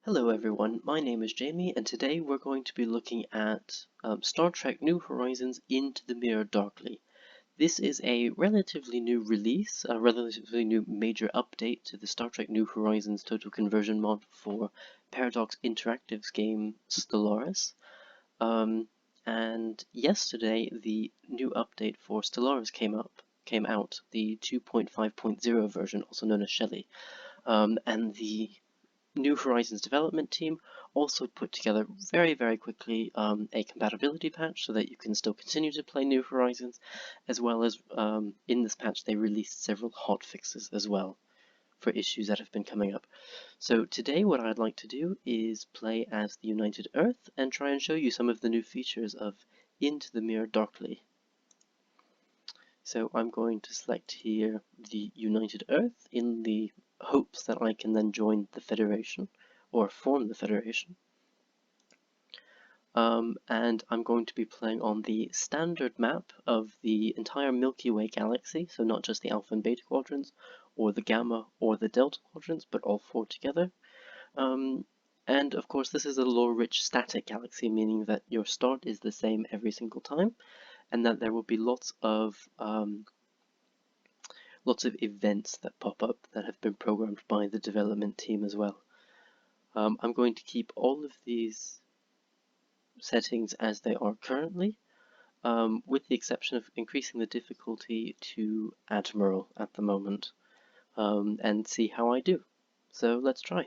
Hello everyone, my name is Jamie and today we're going to be looking at Star Trek New Horizons Into the Mirror Darkly. This is a relatively new release, a relatively new major update to the Star Trek New Horizons Total Conversion mod for Paradox Interactive's game Stellaris. And yesterday the new update for Stellaris came out, the 2.5.0 version, also known as Shelley, and the New Horizons development team also put together very quickly a compatibility patch so that you can still continue to play New Horizons, as well as in this patch they released several hot fixes as well for issues that have been coming up. So today what I'd like to do is play as the United Earth and try and show you some of the new features of Into the Mirror Darkly. So I'm going to select here the United Earth in the hopes that I can then join the Federation, or form the Federation. And I'm going to be playing on the standard map of the entire Milky Way galaxy, so not just the Alpha and Beta quadrants, or the Gamma or the Delta quadrants, but all four together. And of course this is a lore-rich static galaxy, meaning that your start is the same every single time, and that there will be lots of events that pop up that have been programmed by the development team as well. I'm going to keep all of these settings as they are currently, with the exception of increasing the difficulty to Admiral at the moment, and see how I do. So let's try.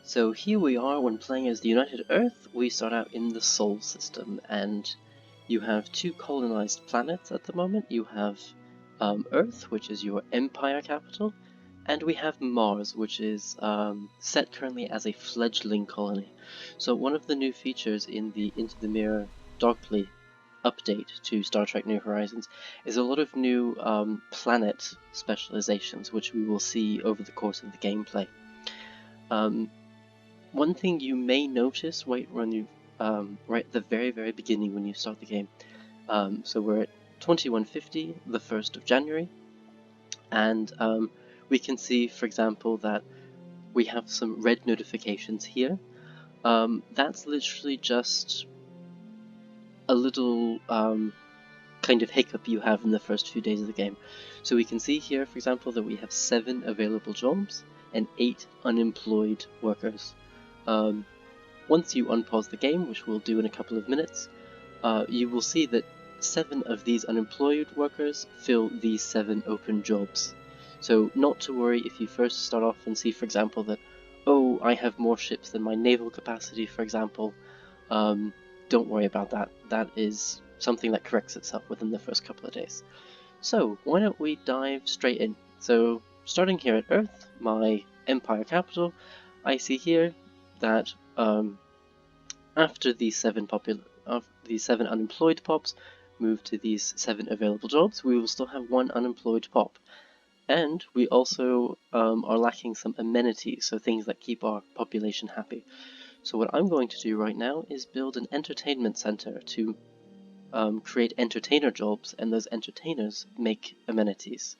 So here we are when playing as the United Earth. We start out in the Sol system, and you have two colonized planets at the moment. You have Earth, which is your Empire capital, and we have Mars, which is set currently as a fledgling colony. So one of the new features in the Into the Mirror Darkly update to Star Trek New Horizons is a lot of new planet specializations, which we will see over the course of the gameplay. One thing you may notice right at the very beginning when you start the game, so we're at 2150, the 1st of January, and we can see, for example, that we have some red notifications here. That's literally just a little kind of hiccup you have in the first few days of the game. So we can see here, for example, that we have 7 available jobs and 8 unemployed workers. Once you unpause the game, which we'll do in a couple of minutes, you will see that 7 of these unemployed workers fill these 7 open jobs. So not to worry if you first start off and see, for example, that, oh, I have more ships than my naval capacity, for example. Don't worry about that. That is something that corrects itself within the first couple of days. So why don't we dive straight in? So starting here at Earth, my Empire capital, I see here that after these 7 unemployed pops move to these 7 available jobs, we will still have 1 unemployed pop. And we also are lacking some amenities, so things that keep our population happy. So what I'm going to do right now is build an entertainment center to create entertainer jobs, and those entertainers make amenities.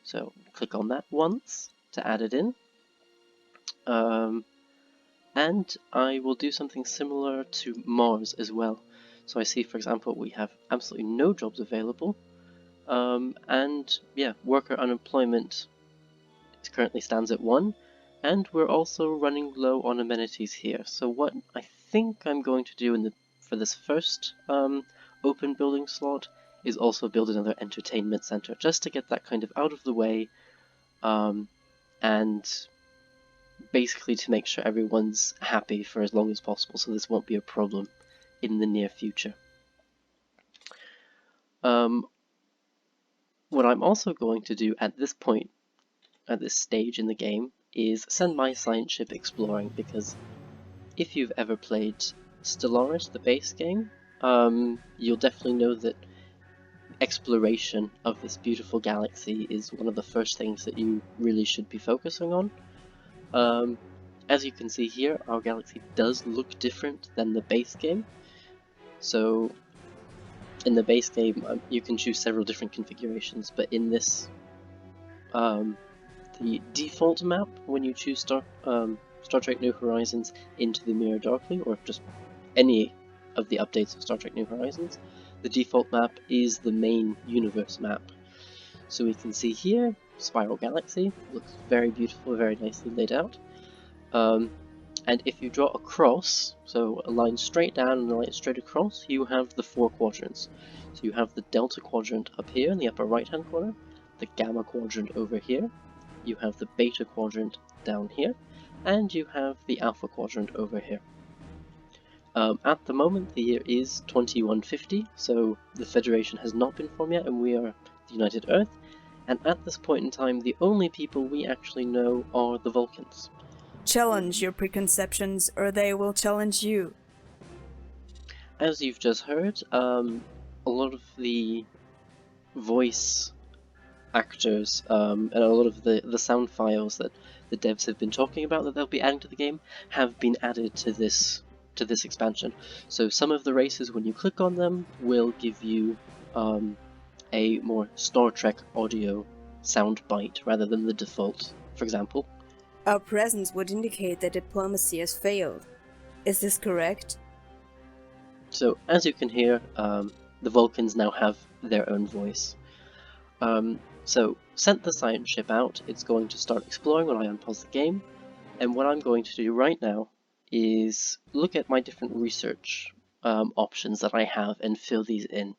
So click on that once to add it in. And I will do something similar to Mars as well. So I see, for example, we have absolutely no jobs available, and yeah, worker unemployment currently stands at 1, and we're also running low on amenities here. So what I think I'm going to do for this first open building slot is also build another entertainment center, just to get that kind of out of the way, and basically to make sure everyone's happy for as long as possible, so this won't be a problem in the near future. What I'm also going to do at this point, at this stage in the game, is send my science ship exploring, because if you've ever played Stellaris, the base game, you'll definitely know that exploration of this beautiful galaxy is one of the first things that you really should be focusing on. As you can see here, our galaxy does look different than the base game. So in the base game, you can choose several different configurations, but in this the default map when you choose Star Trek New Horizons Into the Mirror Darkly, or just any of the updates of Star Trek New Horizons. The default map is the main universe map. So we can see here, Spiral Galaxy, looks very beautiful, very nicely laid out. And if you draw a cross, so a line straight down and a line straight across, you have the 4 quadrants. So you have the Delta Quadrant up here in the upper right hand corner, the Gamma Quadrant over here, you have the Beta Quadrant down here, and you have the Alpha Quadrant over here. At the moment the year is 2150, so the Federation has not been formed yet and we are the United Earth, and at this point in time the only people we actually know are the Vulcans. Challenge your preconceptions or they will challenge you. As you've just heard, a lot of the voice actors and a lot of the sound files that the devs have been talking about that they'll be adding to the game have been added to this expansion. So some of the races, when you click on them, will give you a more Star Trek audio sound bite rather than the default, for example. Our presence would indicate that diplomacy has failed. Is this correct? So as you can hear, the Vulcans now have their own voice. So sent the science ship out, it's going to start exploring when I unpause the game, and what I'm going to do right now is look at my different research options that I have and fill these in.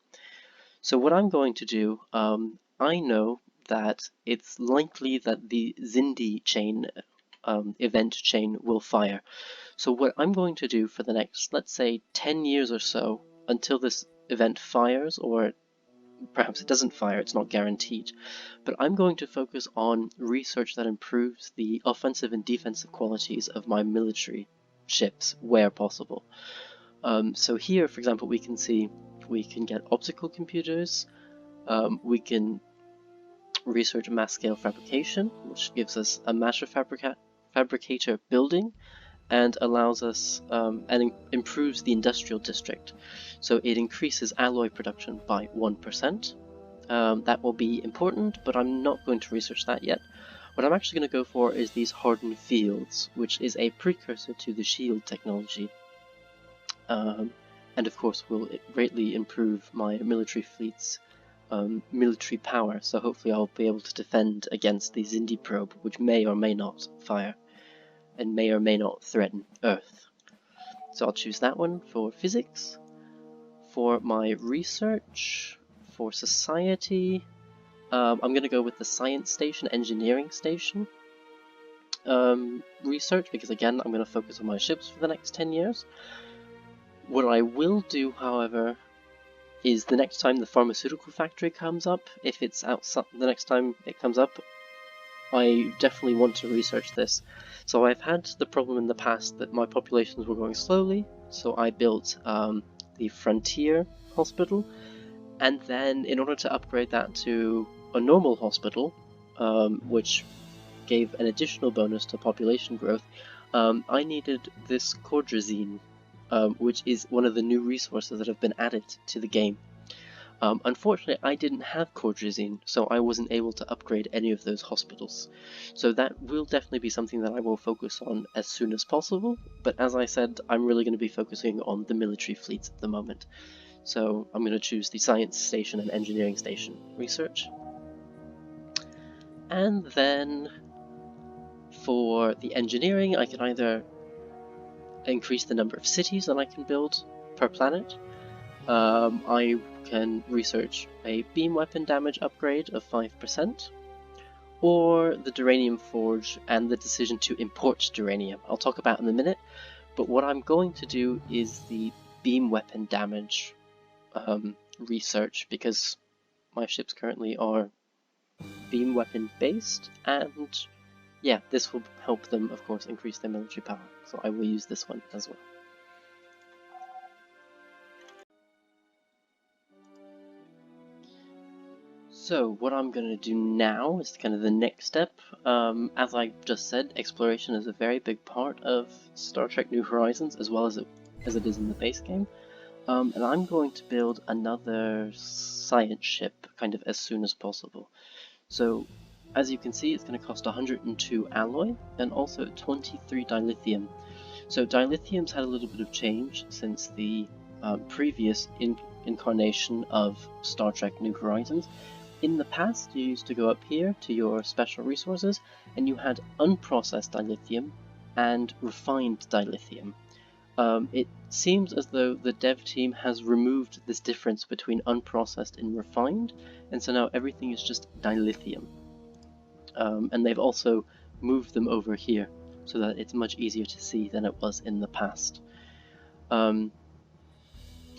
So what I'm going to do, I know that it's likely that the Xindi chain event chain will fire. So what I'm going to do for the next, let's say, 10 years or so, until this event fires, or perhaps it doesn't fire, it's not guaranteed, but I'm going to focus on research that improves the offensive and defensive qualities of my military ships where possible. So here, for example, we can see we can get optical computers, we can research mass-scale fabrication, which gives us a master fabricator building, and allows us and improves the industrial district. So it increases alloy production by 1%. That will be important, but I'm not going to research that yet. What I'm actually going to go for is these hardened fields, which is a precursor to the shield technology. And of course will greatly improve my military fleet's military power, so hopefully I'll be able to defend against the Xindi probe, which may or may not fire, and may or may not threaten Earth. So I'll choose that one for physics. For my research, for society, I'm going to go with the science station, engineering station research, because again I'm going to focus on my ships for the next 10 years. What I will do, however, is the next time the pharmaceutical factory comes up, if it's outside, the next time it comes up, I definitely want to research this. So I've had the problem in the past that my populations were growing slowly, so I built the Frontier Hospital, and then in order to upgrade that to a normal hospital, which gave an additional bonus to population growth, I needed this cordrazine, which is one of the new resources that have been added to the game. Unfortunately, I didn't have cordrazine, so I wasn't able to upgrade any of those hospitals. So that will definitely be something that I will focus on as soon as possible, but as I said, I'm really going to be focusing on the military fleets at the moment. So I'm going to choose the science station and engineering station research. And then for the engineering, I can either increase the number of cities that I can build per planet. I can research a beam weapon damage upgrade of 5%, or the Duranium Forge and the decision to import Duranium. I'll talk about in a minute, but what I'm going to do is the beam weapon damage research, because my ships currently are beam weapon based, and yeah, this will help them, of course, increase their military power, so I will use this one as well. So what I'm going to do now is kind of the next step. As I just said, exploration is a very big part of Star Trek New Horizons, as well as it is in the base game. And I'm going to build another science ship kind of as soon as possible. So as you can see, it's going to cost 102 alloy and also 23 dilithium. So dilithium's had a little bit of change since the previous incarnation of Star Trek New Horizons. In the past, you used to go up here to your special resources, and you had unprocessed dilithium and refined dilithium. It seems as though the dev team has removed this difference between unprocessed and refined, and so now everything is just dilithium. And they've also moved them over here so that it's much easier to see than it was in the past.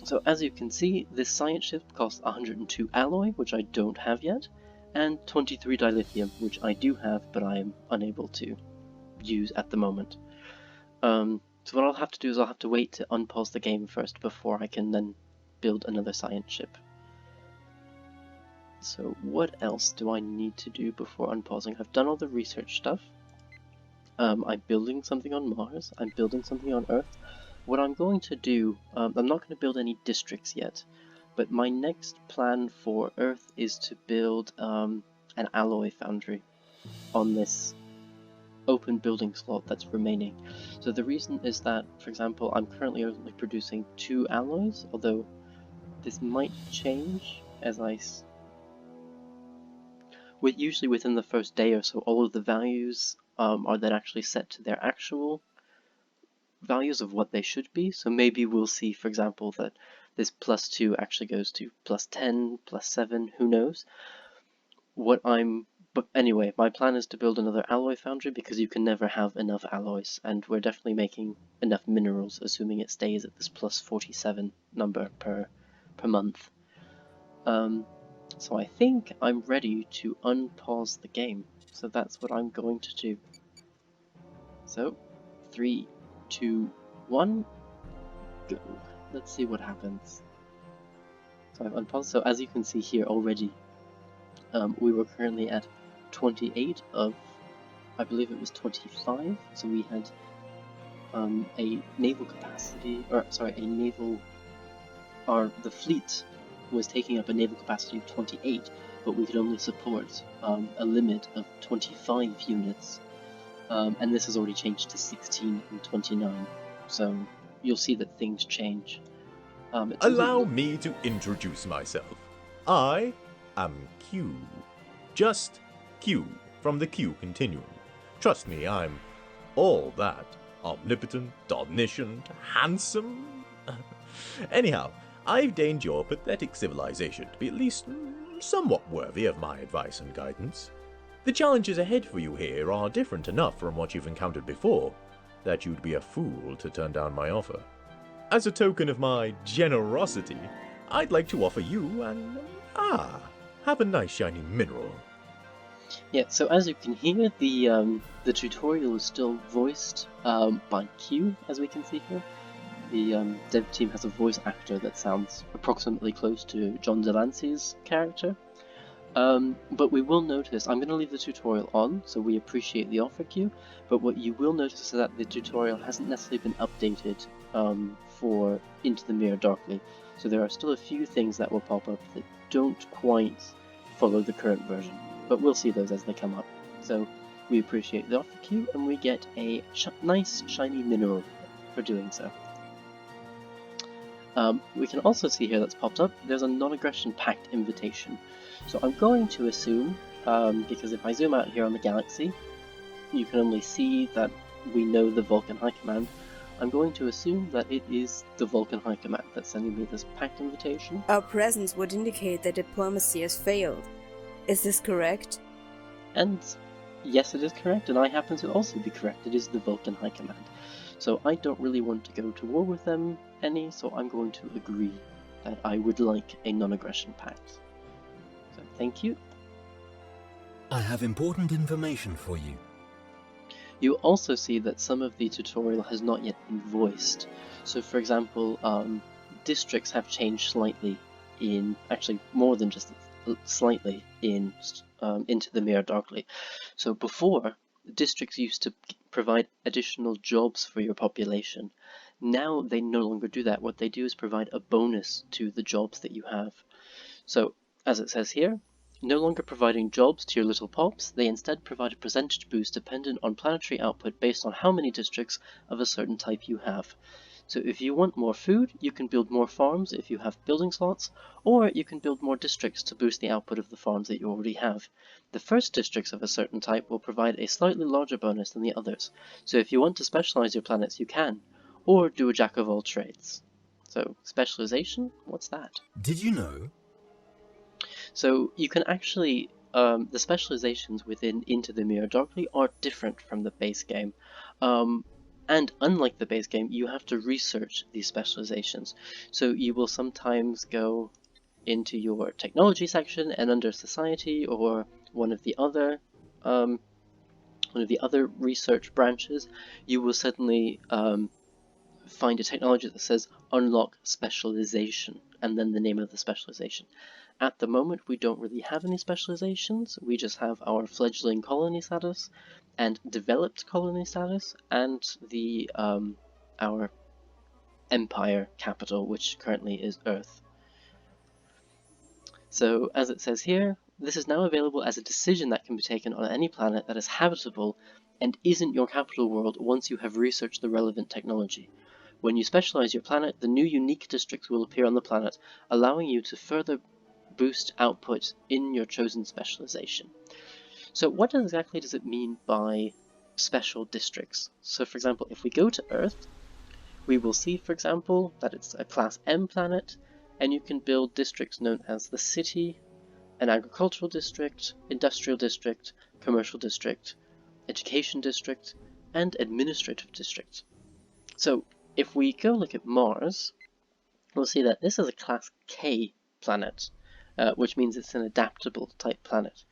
So as you can see, this science ship costs 102 alloy, which I don't have yet, and 23 dilithium, which I do have, but I am unable to use at the moment. So what I'll have to do is I'll have to wait to unpause the game first before I can then build another science ship. So what else do I need to do before unpausing? I've done all the research stuff. I'm building something on Mars, I'm building something on Earth. What I'm going to do, I'm not going to build any districts yet, but my next plan for Earth is to build an alloy foundry on this open building slot that's remaining. So the reason is that, for example, I'm currently only producing 2 alloys, although this might change as usually within the first day or so, all of the values are then actually set to their actual values of what they should be. So maybe we'll see, for example, that this +2 actually goes to +10, +7, who knows. But anyway, my plan is to build another alloy foundry because you can never have enough alloys, and we're definitely making enough minerals, assuming it stays at this +47 number per month. So I think I'm ready to unpause the game. So that's what I'm going to do. So, 3, 2, 1, go. Let's see what happens. So I've unpaused. So as you can see here already, we were currently at 28 of, I believe it was 25. So we had a naval capacity, the fleet was taking up a naval capacity of 28, but we could only support a limit of 25 units. And this has already changed to 16 and 29, so you'll see that things change. Allow me to introduce myself. I am Q. Just Q from the Q Continuum. Trust me, I'm all that. Omnipotent, omniscient, handsome. Anyhow, I've deigned your pathetic civilization to be at least somewhat worthy of my advice and guidance. The challenges ahead for you here are different enough from what you've encountered before that you'd be a fool to turn down my offer. As a token of my generosity, I'd like to offer you have a nice shiny mineral. Yeah, so as you can hear, the tutorial is still voiced by Q, as we can see here. The dev team has a voice actor that sounds approximately close to John Delancey's character. But we will notice, I'm going to leave the tutorial on, so we appreciate the offer, Q, but what you will notice is that the tutorial hasn't necessarily been updated for Into the Mirror Darkly. So there are still a few things that will pop up that don't quite follow the current version, but we'll see those as they come up. So we appreciate the offer, Q, and we get a nice shiny mineral for doing so. We can also see here that's popped up, there's a non-aggression pact invitation. So I'm going to assume, because if I zoom out here on the galaxy, you can only see that we know the Vulcan High Command. I'm going to assume that it is the Vulcan High Command that's sending me this pact invitation. Our presence would indicate that diplomacy has failed. Is this correct? And yes, it is correct, and I happen to also be correct. It is the Vulcan High Command. So I don't really want to go to war with them any, so I'm going to agree that I would like a non-aggression pact. So thank you. I have important information for you. You also see that some of the tutorial has not yet been voiced. So for example, districts have changed slightly actually more than just slightly Into the Mirror Darkly. So before, districts used to provide additional jobs for your population. Now they no longer do that. What they do is provide a bonus to the jobs that you have. So, as it says here, No longer providing jobs to your little pops, they instead provide a percentage boost dependent on planetary output based on how many districts of a certain type you have. So if you want more food, you can build more farms if you have building slots, or you can build more districts to boost the output of the farms that you already have. The first districts of a certain type will provide a slightly larger bonus than the others, so if you want to specialize your planets you can, or do a jack of all trades. So, specialization? What's that? Did you know? So you can actually, the specializations within Into the Mirror Darkly are different from the base game. And unlike the base game, you have to research these specializations. So you will sometimes go into your technology section and under society or one of the other research branches, you will suddenly find a technology that says unlock specialization and then the name of the specialization. At the moment, we don't really have any specializations. We just have our fledgling colony status and developed colony status and the our empire capital, which currently is Earth. So, as it says here, this is now available as a decision that can be taken on any planet that is habitable and isn't your capital world once you have researched the relevant technology. When you specialize your planet, the new unique districts will appear on the planet, allowing you to further boost output in your chosen specialization. So what exactly does it mean by special districts? So for example, if we go to Earth, we will see, for example, that it's a class M planet, and you can build districts known as the city, an agricultural district, industrial district, commercial district, education district, and administrative district. So if we go look at Mars, we'll see that this is a class K planet, which means it's an adaptable type planet.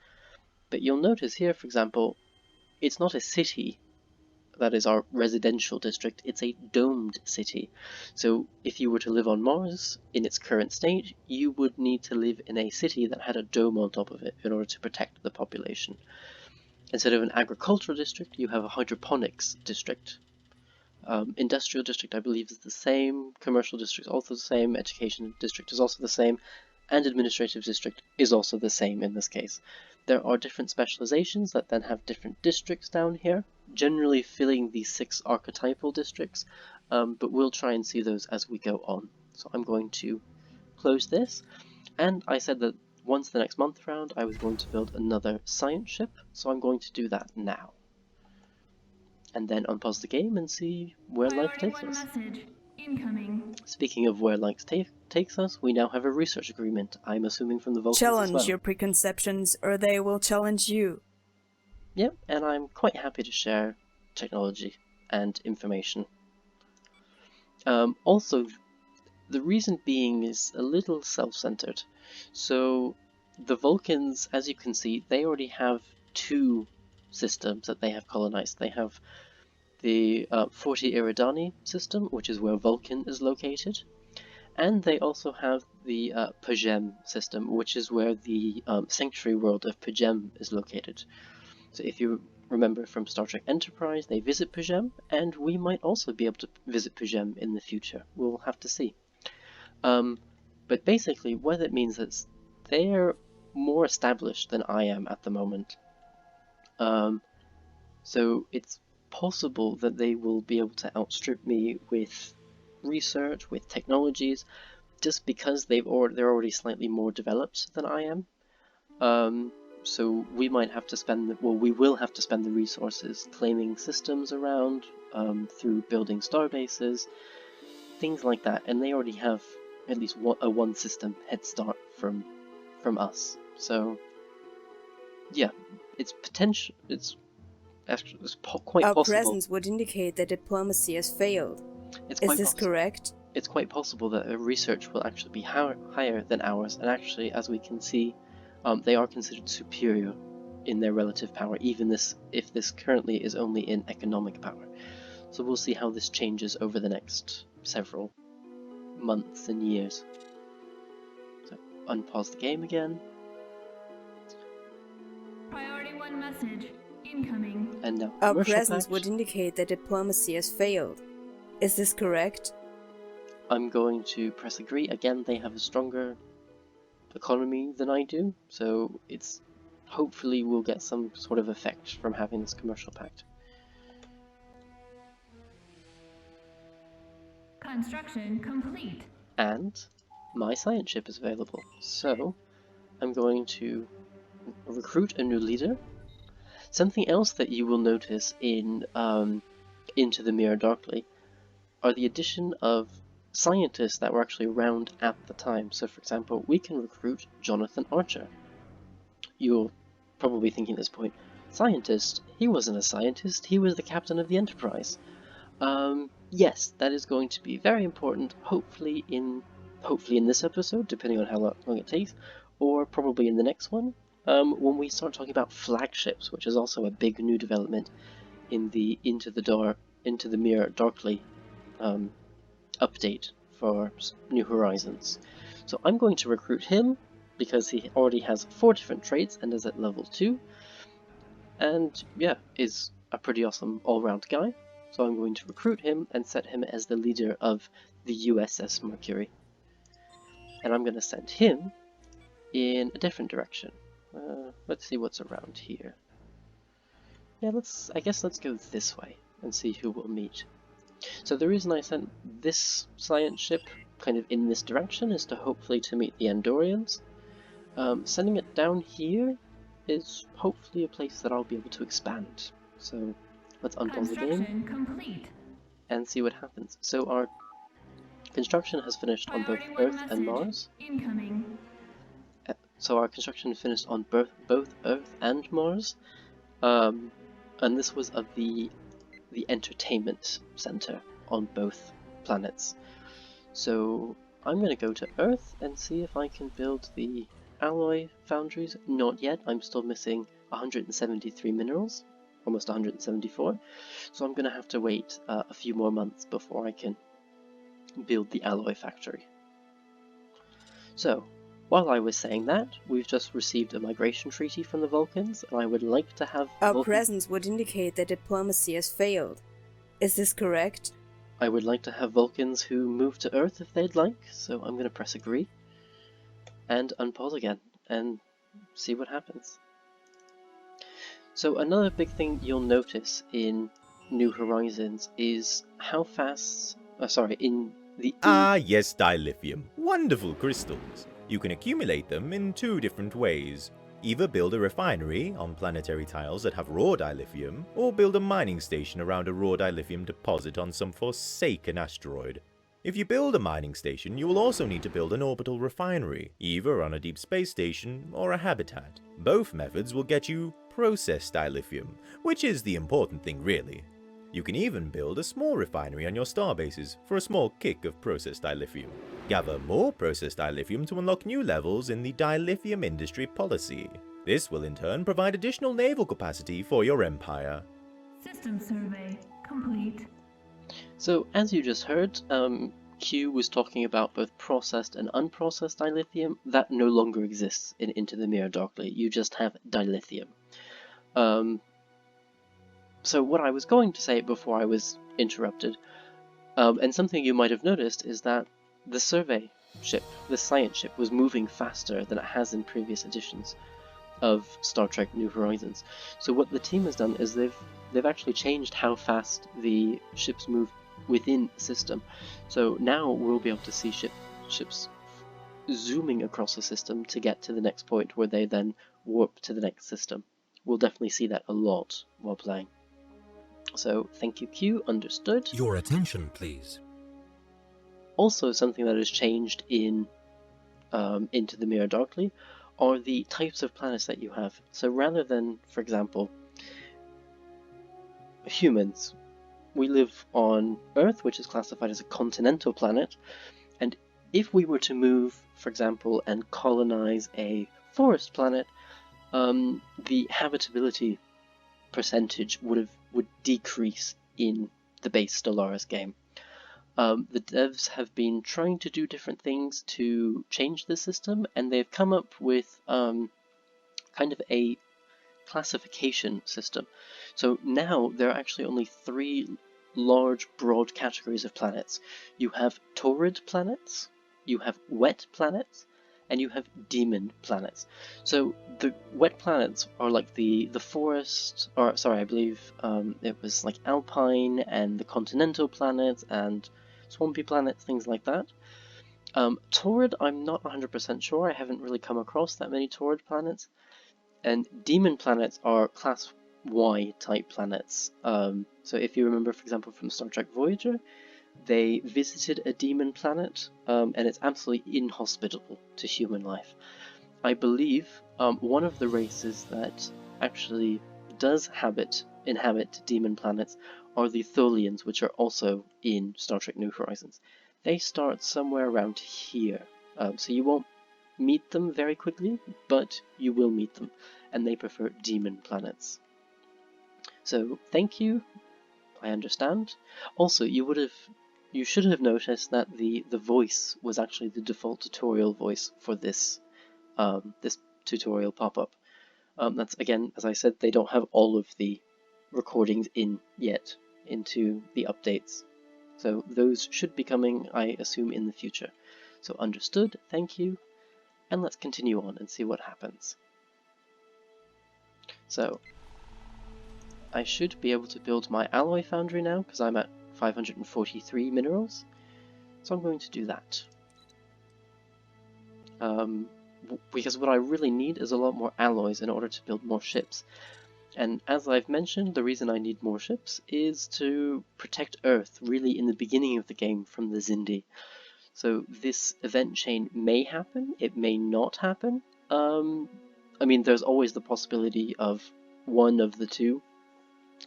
But you'll notice here, for example, it's not a city that is our residential district, it's a domed city. So if you were to live on Mars in its current state, you would need to live in a city that had a dome on top of it in order to protect the population. Instead of an agricultural district, you have a hydroponics district. Industrial district, I believe, is the same. Commercial district is also the same. Education district is also the same. And administrative district is also the same in this case. There are different specializations that then have different districts down here, generally filling these 6 archetypal districts, but we'll try and see those as we go on. So I'm going to close this, and I said that once the next month round I was going to build another science ship, so I'm going to do that now. And then unpause the game and see where life takes us. Speaking of where life takes us, we now have a research agreement, I'm assuming from the Vulcans Challenge as well. your preconceptions, or they will challenge you. Yep, and I'm quite happy to share technology and information. Also, the reason being is a little self-centered. So, the Vulcans, as you can see, they already have 2 systems that they have colonized. They have the 40 Eridani system, which is where Vulcan is located, and they also have the Pajem system, which is where the sanctuary world of Pajem is located. So if you remember from Star Trek Enterprise, they visit Pajem, and we might also be able to visit Pajem in the future. We'll have to see. But basically, what it means is they're more established than I am at the moment. So it's possible that they will be able to outstrip me with research, with technologies, just because they're already slightly more developed than I am. So we might have to spend, we will have to spend the resources claiming systems around, through building starbases, things like that, and they already have at least a 1 system head start from us. So yeah, it's quite Our possible. presence would indicate that diplomacy has failed. Is this correct? It's quite possible that their research will actually be higher than ours, and actually, as we can see, they are considered superior in their relative power, even if this currently is only in economic power. So we'll see how this changes over the next several months and years. So unpause the game again. Priority 1 message incoming. And now Our commercial presence patch. would indicate that diplomacy has failed. Is this correct? I'm going to press agree. Again, they have a stronger economy than I do, so it's hopefully we'll get some sort of effect from having this commercial pact. Construction complete. And my science ship is available, so I'm going to recruit a new leader. Something else that you will notice in Into the Mirror Darkly are the addition of scientists that were actually around at the time. So for example, we can recruit Jonathan Archer. You're probably thinking at this point, scientist? He wasn't a scientist, he was the captain of the Enterprise. Yes, that is going to be very important, hopefully in this episode, depending on how long it takes, or probably in the next one, when we start talking about flagships, which is also a big new development in the Into the Mirror Darkly update for New Horizons. So I'm going to recruit him because he already has 4 different traits and is at level 2, and yeah, is a pretty awesome all-round guy. So I'm going to recruit him and set him as the leader of the USS Mercury. And I'm going to send him in a different direction. Let's see what's around here. Yeah, I guess let's go this way and see who we'll meet. So the reason I sent this science ship kind of in this direction is to hopefully to meet the Andorians. Sending it down here is hopefully a place that I'll be able to expand. So let's unpause the game complete. and see what happens. So our construction has finished on both Earth and Mars. Incoming. So our construction finished on both Earth and Mars, and this was of the entertainment center on both planets. So I'm going to go to Earth and see if I can build the alloy foundries. Not yet, I'm still missing 173 minerals, almost 174, so I'm going to have to wait a few more months before I can build the alloy factory. So while I was saying that, we've just received a migration treaty from the Vulcans, and I would like to have Our presence would indicate that diplomacy has failed. Is this correct? I would like to have Vulcans who move to Earth if they'd like, so I'm going to press agree and unpause again and see what happens. So another big thing you'll notice in New Horizons is how fast, in the... Ah, yes, dilithium. Wonderful crystals. You can accumulate them in 2 different ways. Either build a refinery on planetary tiles that have raw dilithium, or build a mining station around a raw dilithium deposit on some forsaken asteroid. If you build a mining station, you will also need to build an orbital refinery, either on a deep space station or a habitat. Both methods will get you processed dilithium, which is the important thing really. You can even build a small refinery on your starbases for a small kick of processed dilithium. Gather more processed dilithium to unlock new levels in the dilithium industry policy. This will in turn provide additional naval capacity for your empire. System survey complete. So as you just heard, Q was talking about both processed and unprocessed dilithium. That no longer exists in Into the Mirror Darkly. You just have dilithium. So what I was going to say before I was interrupted, and something you might have noticed, is that the survey ship, the science ship, was moving faster than it has in previous editions of Star Trek New Horizons. So what the team has done is they've actually changed how fast the ships move within the system. So now we'll be able to see ships zooming across the system to get to the next point where they then warp to the next system. We'll definitely see that a lot while playing. So thank you, Q, understood. Your attention, please. Also, something that has changed in Into the Mirror Darkly are the types of planets that you have. So rather than, for example, humans, we live on Earth, which is classified as a continental planet, and if we were to move, for example, and colonize a forest planet, the habitability percentage would decrease in the base Stellaris game. The devs have been trying to do different things to change the system, and they've come up with kind of a classification system. So now there are actually only 3 large, broad categories of planets. You have torrid planets, you have wet planets, and you have demon planets. So the wet planets are like the forest, or sorry, I believe it was like alpine and the continental planets and swampy planets, things like that. Torrid, I'm not 100% sure. I haven't really come across that many Torrid planets. And demon planets are class Y type planets. So if you remember, for example, from Star Trek Voyager, they visited a demon planet, and it's absolutely inhospitable to human life. I believe one of the races that actually does inhabit demon planets are the Tholians, which are also in Star Trek New Horizons. They start somewhere around here, so you won't meet them very quickly, but you will meet them, and they prefer demon planets. So thank you, I understand. Also, you should have noticed that the voice was actually the default tutorial voice for this this tutorial pop-up. That's, again, as I said, they don't have all of the recordings in yet into the updates. So those should be coming, I assume, in the future. So understood, thank you, and let's continue on and see what happens. So I should be able to build my alloy foundry now, because I'm at 543 minerals. So I'm going to do that. Because what I really need is a lot more alloys in order to build more ships. And as I've mentioned, the reason I need more ships is to protect Earth really in the beginning of the game from the Xindi. So this event chain may happen, it may not happen. I mean, there's always the possibility of one of the two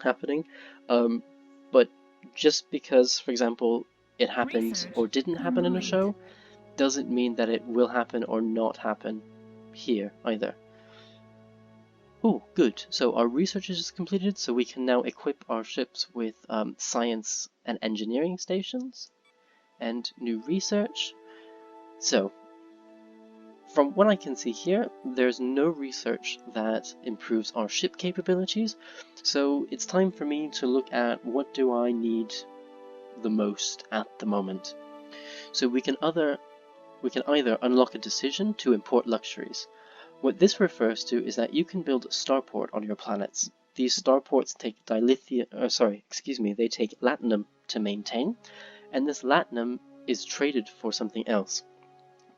happening. But just because, for example, it happened Research or didn't happen in a complete. show, doesn't mean that it will happen or not happen here either. Oh, good. So our research is completed, so we can now equip our ships with science and engineering stations and new research. So, from what I can see here, there's no research that improves our ship capabilities, so it's time for me to look at what do I need the most at the moment. So we can either unlock a decision to import luxuries. What this refers to is that you can build a starport on your planets. These starports take they take latinum to maintain, and this latinum is traded for something else.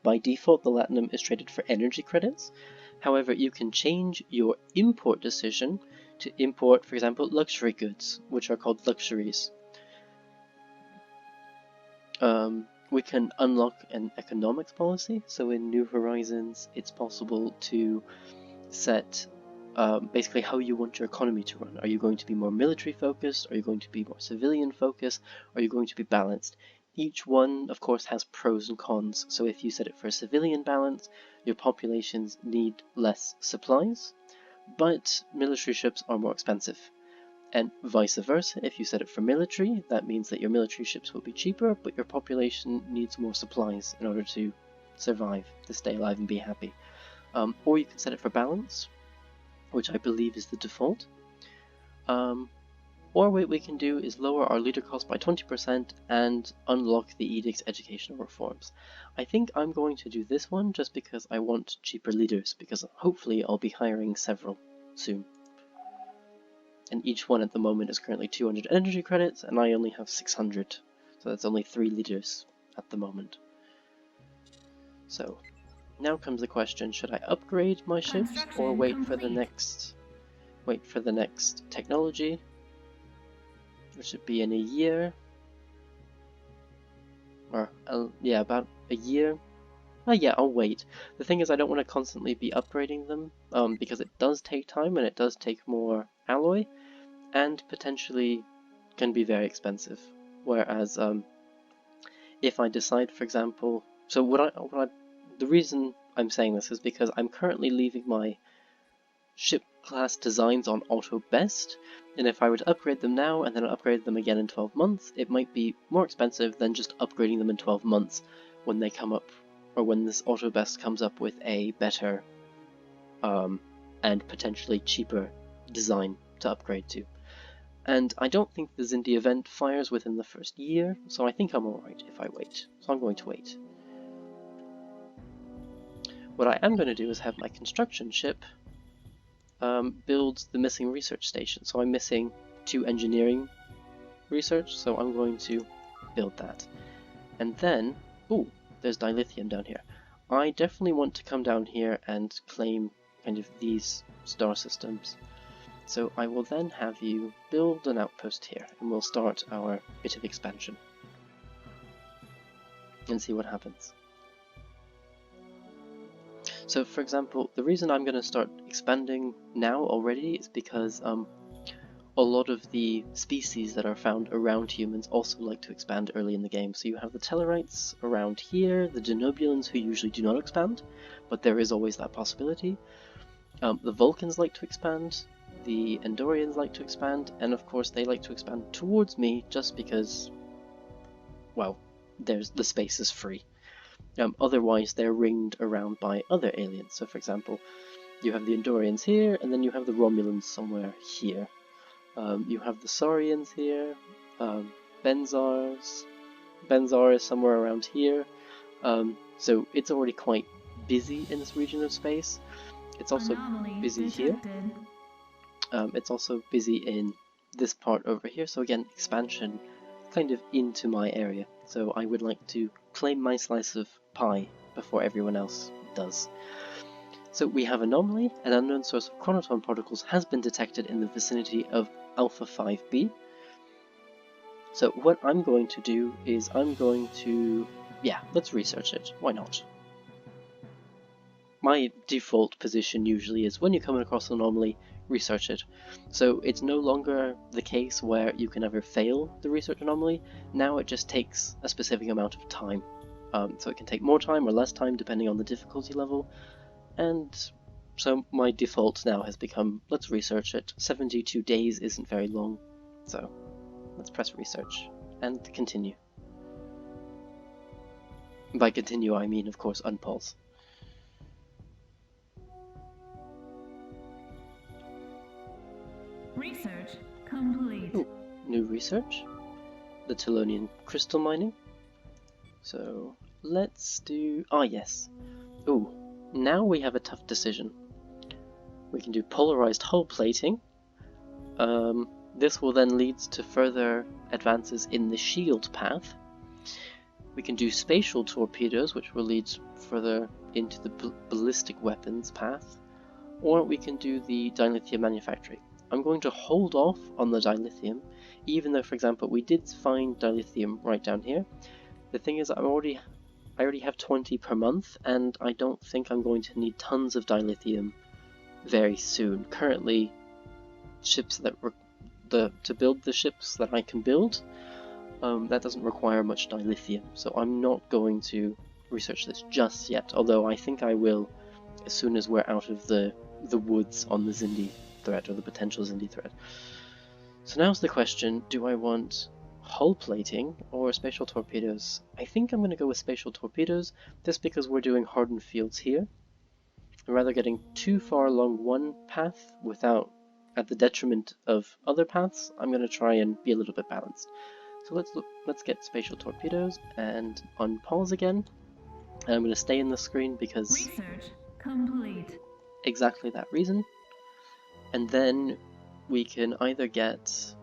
By default, the latinum is traded for energy credits. However, you can change your import decision to import, for example, luxury goods, which are called luxuries. We can unlock an economics policy, so in New Horizons it's possible to set basically how you want your economy to run. Are you going to be more military focused? Are you going to be more civilian focused? Are you going to be balanced? Each one, of course, has pros and cons, so if you set it for a civilian balance, your populations need less supplies, but military ships are more expensive. And vice versa, if you set it for military, that means that your military ships will be cheaper, but your population needs more supplies in order to survive, to stay alive and be happy. Or you can set it for balance, which I believe is the default. Or what we can do is lower our leader cost by 20% and unlock the edict's educational reforms. I think I'm going to do this one just because I want cheaper leaders, because hopefully I'll be hiring several soon. And each one at the moment is currently 200 energy credits, and I only have 600, so that's only 3 leaders at the moment. So, now comes the question, should I upgrade my ships or wait for the next technology, which should be in a year, or yeah, about a year. Yeah, I'll wait. The thing is, I don't want to constantly be upgrading them, because it does take time and it does take more alloy, and potentially can be very expensive. Whereas, if I decide, for example, so the reason I'm saying this is because I'm currently leaving my ship class designs on auto best, and if I were to upgrade them now and then upgrade them again in 12 months, it might be more expensive than just upgrading them in 12 months when they come up, or when this auto best comes up with a better and potentially cheaper design to upgrade to. And I don't think the Xindi event fires within the first year, so I think I'm alright if I wait. So I'm going to wait. what I am going to do is have my construction ship build the missing research station. So I'm missing 2 engineering research, so I'm going to build that. And then, ooh, there's dilithium down here. I definitely want to come down here and claim kind of these star systems. So I will then have you build an outpost here, and we'll start our bit of expansion. And see what happens. So for example, the reason I'm going to start expanding now already is because a lot of the species that are found around humans also like to expand early in the game. So you have the Tellarites around here, the Denobulans who usually do not expand, but there is always that possibility. The Vulcans like to expand, the Endorians like to expand, and of course they like to expand towards me just because, well, the space is free. Otherwise they're ringed around by other aliens. So for example, you have the Endorians here, and then you have the Romulans somewhere here. You have the Saurians here, Benzar is somewhere around here, so it's already quite busy in this region of space. It's also busy here, it's also busy in this part over here, so again, expansion kind of into my area. So I would like to claim my slice of pie before everyone else does. So we have anomaly, an unknown source of chronoton particles has been detected in the vicinity of Alpha 5b. So what I'm going to do is let's research it, why not? My default position usually is when you come across an anomaly, research it. So it's no longer the case where you can ever fail the research anomaly, now it just takes a specific amount of time. So it can take more time or less time depending on the difficulty level. And so my default now has become, let's research it. 72 days isn't very long, so let's press research and continue. By continue I mean, of course, unpause. Research complete. Ooh, new research. The Telonian crystal mining. So let's do, yes. Ooh. Now we have a tough decision. We can do polarized hull plating. This will then lead to further advances in the shield path. We can do spatial torpedoes, which will lead further into the ballistic weapons path. Or we can do the dilithium manufacturing. I'm going to hold off on the dilithium, even though, for example, we did find dilithium right down here. The thing is, I already have 20 per month, and I don't think I'm going to need tons of dilithium very soon. Currently, ships that to build the ships that I can build, that doesn't require much dilithium, so I'm not going to research this just yet, although I think I will as soon as we're out of the woods on the Xindi threat, or the potential Xindi threat. So now's the question, do I want hull plating or spatial torpedoes? I think I'm going to go with spatial torpedoes, just because we're doing hardened fields here. And rather getting too far along one path without at the detriment of other paths, I'm going to try and be a little bit balanced. So let's get spatial torpedoes and unpause again. And I'm going to stay in the screen because Research complete. Exactly that reason. And then we can either get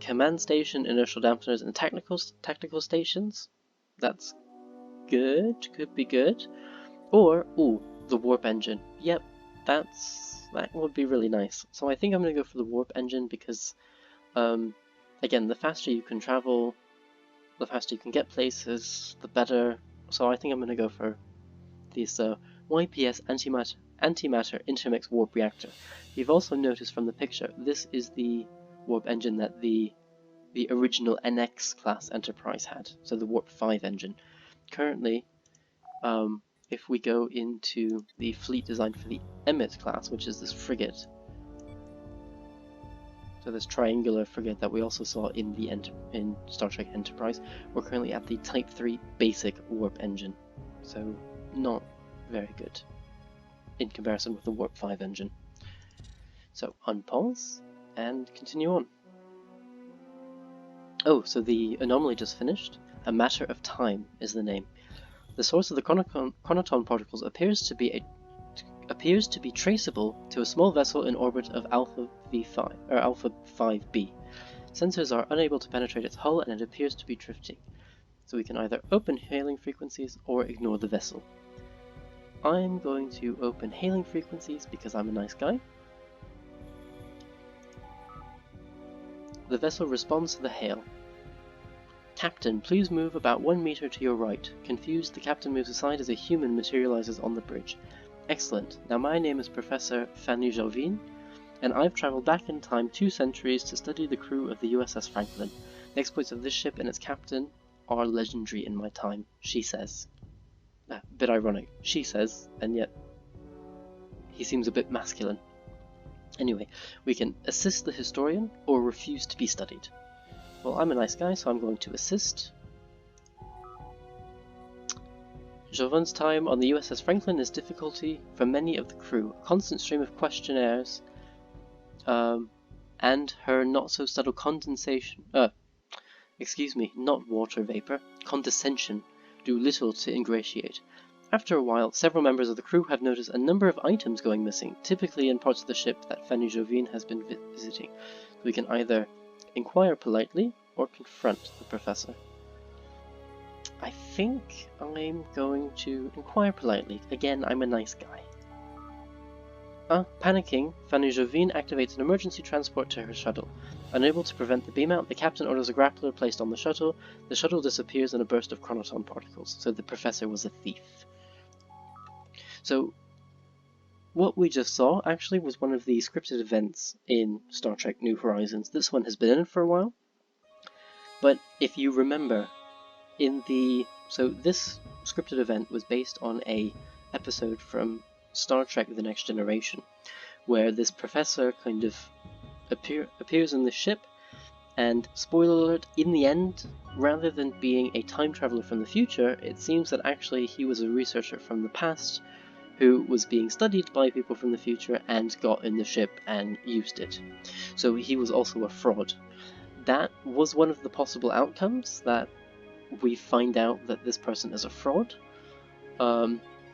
command station, inertial dampeners, and tactical stations. That's good, could be good. Or, the warp engine. Yep, that would be really nice. So I think I'm going to go for the warp engine because, again, the faster you can travel, the faster you can get places, the better. So I think I'm going to go for this YPS antimatter intermix warp reactor. You've also noticed from the picture, this is the warp engine that the original NX class Enterprise had, so the warp 5 engine. Currently, if we go into the fleet design for the Emmet class, which is this frigate, so this triangular frigate that we also saw in the in Star Trek Enterprise, we're currently at the Type 3 basic warp engine, so not very good in comparison with the warp 5 engine. So unpause and continue on. Oh, so the anomaly just finished. A Matter of Time is the name. The source of the chronoton particles appears to be traceable to a small vessel in orbit of Alpha V5 or Alpha 5b. Sensors are unable to penetrate its hull, and it appears to be drifting. So we can either open hailing frequencies or ignore the vessel. I'm going to open hailing frequencies because I'm a nice guy. The vessel responds to the hail. Captain, please move about 1 meter to your right. Confused, the captain moves aside as a human materializes on the bridge. Excellent. Now my name is Professor Fanny Jovin, and I've traveled back in time 2 centuries to study the crew of the USS Franklin. The exploits of this ship and its captain are legendary in my time, she says. A bit ironic, she says, and yet he seems a bit masculine. Anyway, we can assist the historian or refuse to be studied. Well, I'm a nice guy, so I'm going to assist. Jovin's time on the USS Franklin is difficulty for many of the crew. A constant stream of questionnaires and her not-so-subtle condensation... not water vapor, condescension, do little to ingratiate. After a while, several members of the crew have noticed a number of items going missing, typically in parts of the ship that Fanny Jovin has been visiting. We can either inquire politely or confront the professor. I think I'm going to inquire politely. Again, I'm a nice guy. Panicking, Fanny Jovin activates an emergency transport to her shuttle. Unable to prevent the beam out, the captain orders a grappler placed on the shuttle. The shuttle disappears in a burst of chronoton particles, so the professor was a thief. So, what we just saw actually was one of the scripted events in Star Trek New Horizons. This one has been in it for a while, but if you remember, so this scripted event was based on a episode from Star Trek The Next Generation, where this professor kind of appears in the ship, and spoiler alert, in the end, rather than being a time traveler from the future, it seems that actually he was a researcher from the past who was being studied by people from the future and got in the ship and used it. So he was also a fraud. That was one of the possible outcomes, that we find out that this person is a fraud.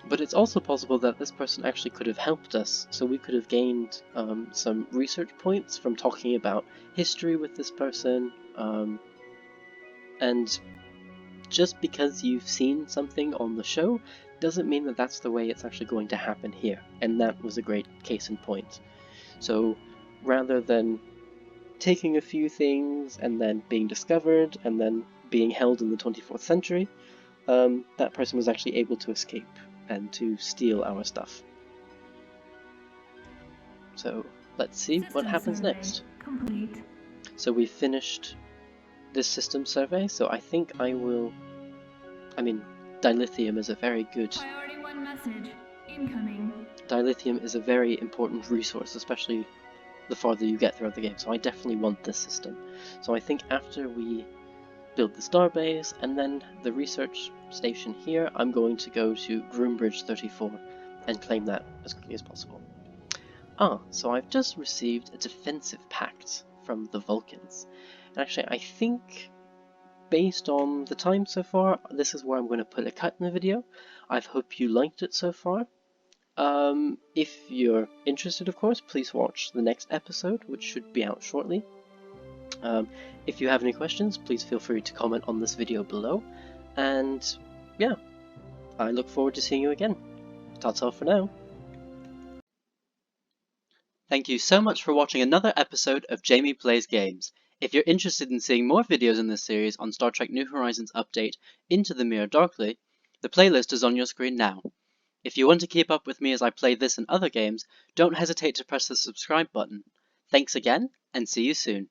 But it's also possible that this person actually could have helped us, so we could have gained some research points from talking about history with this person, and just because you've seen something on the show doesn't mean that that's the way it's actually going to happen here, and that was a great case in point. So rather than taking a few things and then being discovered and then being held in the 24th century, that person was actually able to escape and to steal our stuff. So let's see what happens next. Complete. So we've finished this system survey, so I think dilithium is a very good... Priority 1 message. Incoming. Dilithium is a very important resource, especially the farther you get throughout the game, so I definitely want this system. So I think after we build the starbase and then the research station here, I'm going to go to Groombridge 34 and claim that as quickly as possible. So I've just received a defensive pact from the Vulcans. And actually, I think, based on the time so far, this is where I'm going to put a cut in the video. I hope you liked it so far. If you're interested, of course, please watch the next episode, which should be out shortly. If you have any questions, please feel free to comment on this video below. And yeah, I look forward to seeing you again. Ta-ta for now. Thank you so much for watching another episode of Jamie Plays Games. If you're interested in seeing more videos in this series on Star Trek New Horizons Update Into the Mirror Darkly, the playlist is on your screen now. If you want to keep up with me as I play this and other games, don't hesitate to press the subscribe button. Thanks again, and see you soon.